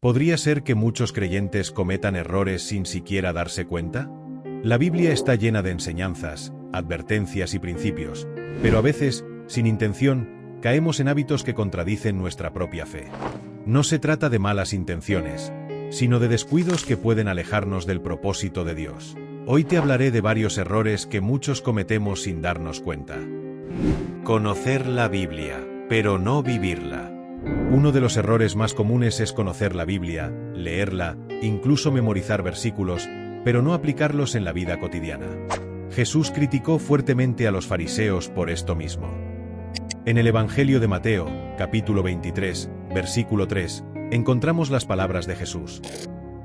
¿Podría ser que muchos creyentes cometan errores sin siquiera darse cuenta? La Biblia está llena de enseñanzas, advertencias y principios, pero a veces, sin intención, caemos en hábitos que contradicen nuestra propia fe. No se trata de malas intenciones, sino de descuidos que pueden alejarnos del propósito de Dios. Hoy te hablaré de varios errores que muchos cometemos sin darnos cuenta. Conocer la Biblia, pero no vivirla. Uno de los errores más comunes es conocer la Biblia, leerla, incluso memorizar versículos, pero no aplicarlos en la vida cotidiana. Jesús criticó fuertemente a los fariseos por esto mismo. En el Evangelio de Mateo, capítulo 23, versículo 3, encontramos las palabras de Jesús.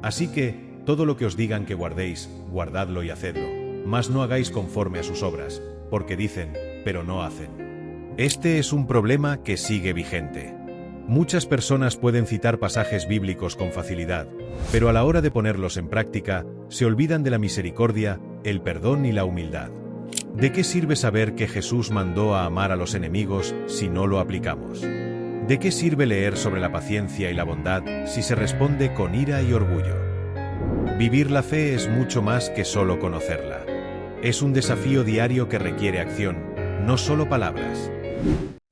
Así que, todo lo que os digan que guardéis, guardadlo y hacedlo, mas no hagáis conforme a sus obras, porque dicen, pero no hacen. Este es un problema que sigue vigente. Muchas personas pueden citar pasajes bíblicos con facilidad, pero a la hora de ponerlos en práctica, se olvidan de la misericordia, el perdón y la humildad. ¿De qué sirve saber que Jesús mandó a amar a los enemigos si no lo aplicamos? ¿De qué sirve leer sobre la paciencia y la bondad si se responde con ira y orgullo? Vivir la fe es mucho más que solo conocerla. Es un desafío diario que requiere acción, no solo palabras.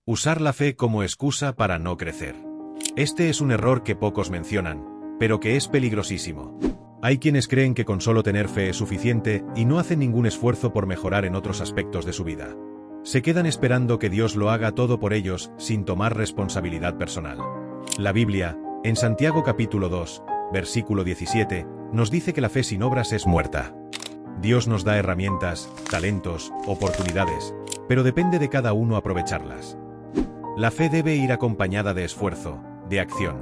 Usar la fe como excusa para no crecer. Este es un error que pocos mencionan, pero que es peligrosísimo. Hay quienes creen que con solo tener fe es suficiente y no hacen ningún esfuerzo por mejorar en otros aspectos de su vida. Se quedan esperando que Dios lo haga todo por ellos sin tomar responsabilidad personal. La Biblia, en Santiago capítulo 2, versículo 17, nos dice que la fe sin obras es muerta. Dios nos da herramientas, talentos, oportunidades, pero depende de cada uno aprovecharlas. La fe debe ir acompañada de esfuerzo, de acción.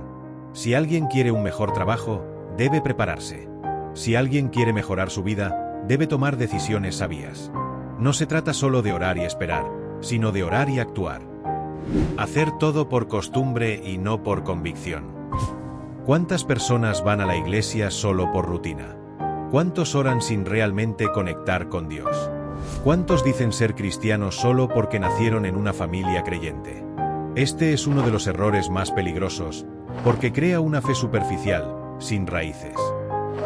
Si alguien quiere un mejor trabajo, debe prepararse. Si alguien quiere mejorar su vida, debe tomar decisiones sabias. No se trata solo de orar y esperar, sino de orar y actuar. Hacer todo por costumbre y no por convicción. ¿Cuántas personas van a la iglesia solo por rutina? ¿Cuántos oran sin realmente conectar con Dios? ¿Cuántos dicen ser cristianos solo porque nacieron en una familia creyente? Este es uno de los errores más peligrosos, porque crea una fe superficial, sin raíces.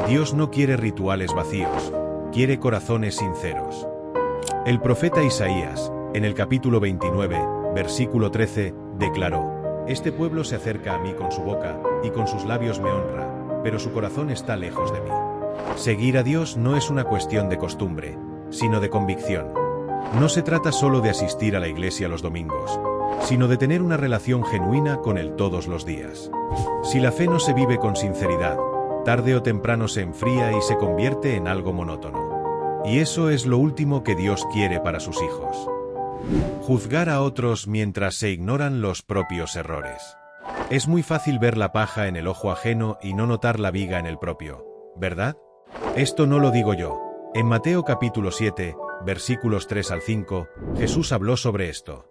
Dios no quiere rituales vacíos, quiere corazones sinceros. El profeta Isaías, en el capítulo 29, versículo 13, declaró: Este pueblo se acerca a mí con su boca, y con sus labios me honra, pero su corazón está lejos de mí. Seguir a Dios no es una cuestión de costumbre, sino de convicción. No se trata solo de asistir a la iglesia los domingos, sino de tener una relación genuina con Él todos los días. Si la fe no se vive con sinceridad, tarde o temprano se enfría y se convierte en algo monótono. Y eso es lo último que Dios quiere para sus hijos. Juzgar a otros mientras se ignoran los propios errores. Es muy fácil ver la paja en el ojo ajeno y no notar la viga en el propio, ¿verdad? Esto no lo digo yo. En Mateo capítulo 7, versículos 3 al 5, Jesús habló sobre esto.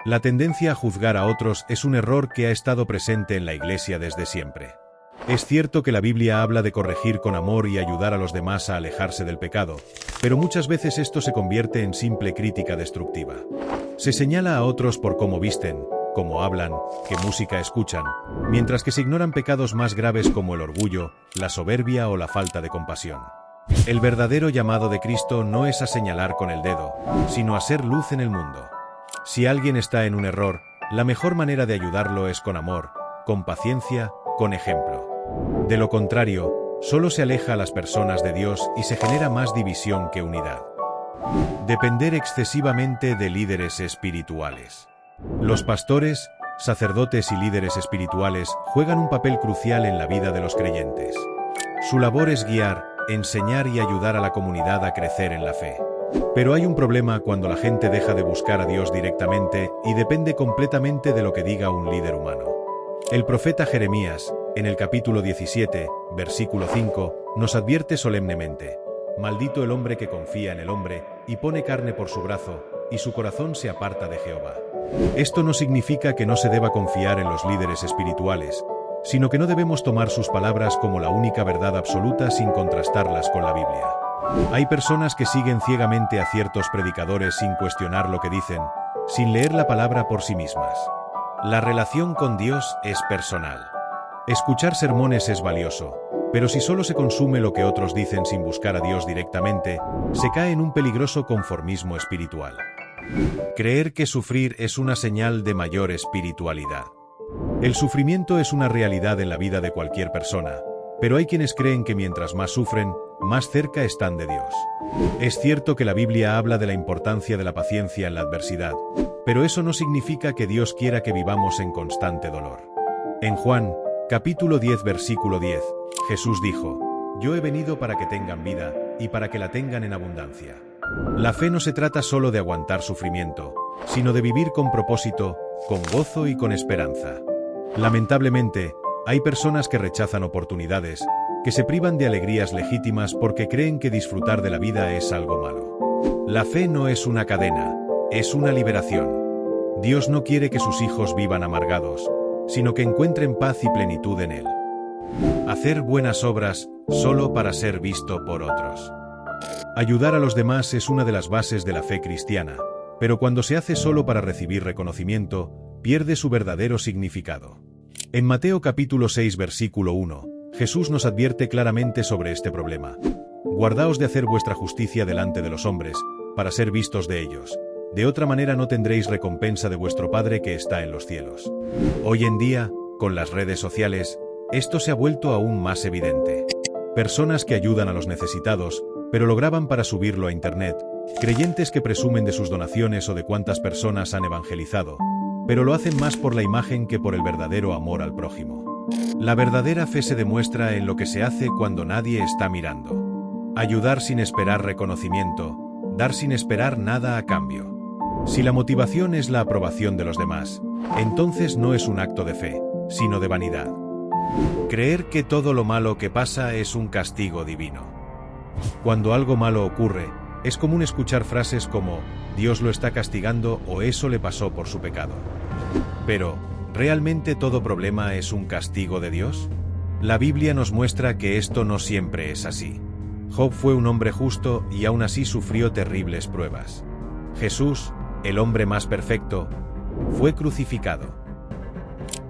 La tendencia a juzgar a otros es un error que ha estado presente en la Iglesia desde siempre. Es cierto que la Biblia habla de corregir con amor y ayudar a los demás a alejarse del pecado, pero muchas veces esto se convierte en simple crítica destructiva. Se señala a otros por cómo visten, cómo hablan, qué música escuchan, mientras que se ignoran pecados más graves como el orgullo, la soberbia o la falta de compasión. El verdadero llamado de Cristo no es a señalar con el dedo, sino a ser luz en el mundo. Si alguien está en un error, la mejor manera de ayudarlo es con amor, con paciencia, con ejemplo. De lo contrario, solo se aleja a las personas de Dios y se genera más división que unidad. Depender excesivamente de líderes espirituales. Los pastores, sacerdotes y líderes espirituales juegan un papel crucial en la vida de los creyentes. Su labor es guiar, enseñar y ayudar a la comunidad a crecer en la fe. Pero hay un problema cuando la gente deja de buscar a Dios directamente y depende completamente de lo que diga un líder humano. El profeta Jeremías, en el capítulo 17, versículo 5, nos advierte solemnemente: Maldito el hombre que confía en el hombre, y pone carne por su brazo, y su corazón se aparta de Jehová. Esto no significa que no se deba confiar en los líderes espirituales, sino que no debemos tomar sus palabras como la única verdad absoluta sin contrastarlas con la Biblia. Hay personas que siguen ciegamente a ciertos predicadores sin cuestionar lo que dicen, sin leer la palabra por sí mismas. La relación con Dios es personal. Escuchar sermones es valioso, pero si solo se consume lo que otros dicen sin buscar a Dios directamente, se cae en un peligroso conformismo espiritual. Creer que sufrir es una señal de mayor espiritualidad. El sufrimiento es una realidad en la vida de cualquier persona, pero hay quienes creen que mientras más sufren, más cerca están de Dios. Es cierto que la Biblia habla de la importancia de la paciencia en la adversidad, pero eso no significa que Dios quiera que vivamos en constante dolor. En Juan, capítulo 10, versículo 10, Jesús dijo: Yo he venido para que tengan vida, y para que la tengan en abundancia. La fe no se trata solo de aguantar sufrimiento, sino de vivir con propósito, con gozo y con esperanza. Lamentablemente, hay personas que rechazan oportunidades, que se privan de alegrías legítimas porque creen que disfrutar de la vida es algo malo. La fe no es una cadena, es una liberación. Dios no quiere que sus hijos vivan amargados, sino que encuentren paz y plenitud en Él. Hacer buenas obras solo para ser visto por otros. Ayudar a los demás es una de las bases de la fe cristiana, pero cuando se hace solo para recibir reconocimiento, pierde su verdadero significado. En Mateo capítulo 6 versículo 1, Jesús nos advierte claramente sobre este problema. Guardaos de hacer vuestra justicia delante de los hombres, para ser vistos de ellos. De otra manera no tendréis recompensa de vuestro Padre que está en los cielos. Hoy en día, con las redes sociales, esto se ha vuelto aún más evidente. Personas que ayudan a los necesitados, pero lo graban para subirlo a internet, creyentes que presumen de sus donaciones o de cuántas personas han evangelizado, pero lo hacen más por la imagen que por el verdadero amor al prójimo. La verdadera fe se demuestra en lo que se hace cuando nadie está mirando. Ayudar sin esperar reconocimiento, dar sin esperar nada a cambio. Si la motivación es la aprobación de los demás, entonces no es un acto de fe, sino de vanidad. Creer que todo lo malo que pasa es un castigo divino. Cuando algo malo ocurre, es común escuchar frases como «Dios lo está castigando» o «eso le pasó por su pecado». Pero, ¿realmente todo problema es un castigo de Dios? La Biblia nos muestra que esto no siempre es así. Job fue un hombre justo y aún así sufrió terribles pruebas. Jesús, el hombre más perfecto, fue crucificado.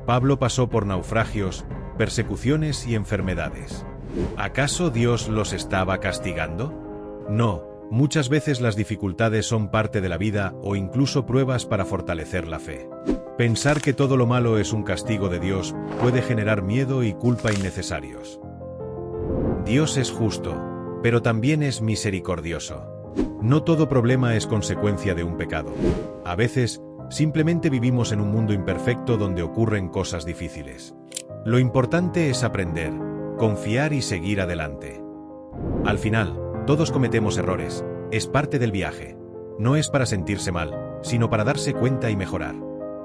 Pablo pasó por naufragios, persecuciones y enfermedades. ¿Acaso Dios los estaba castigando? No, muchas veces las dificultades son parte de la vida o incluso pruebas para fortalecer la fe. Pensar que todo lo malo es un castigo de Dios puede generar miedo y culpa innecesarios. Dios es justo, pero también es misericordioso. No todo problema es consecuencia de un pecado. A veces, simplemente vivimos en un mundo imperfecto donde ocurren cosas difíciles. Lo importante es aprender, confiar y seguir adelante. Al final, todos cometemos errores, es parte del viaje. No es para sentirse mal, sino para darse cuenta y mejorar.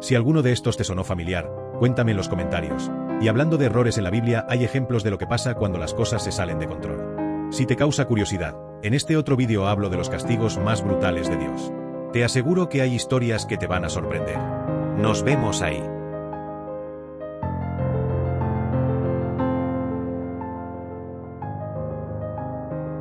Si alguno de estos te sonó familiar, cuéntame en los comentarios. Y hablando de errores en la Biblia, hay ejemplos de lo que pasa cuando las cosas se salen de control. Si te causa curiosidad, en este otro vídeo hablo de los castigos más brutales de Dios. Te aseguro que hay historias que te van a sorprender. Nos vemos ahí.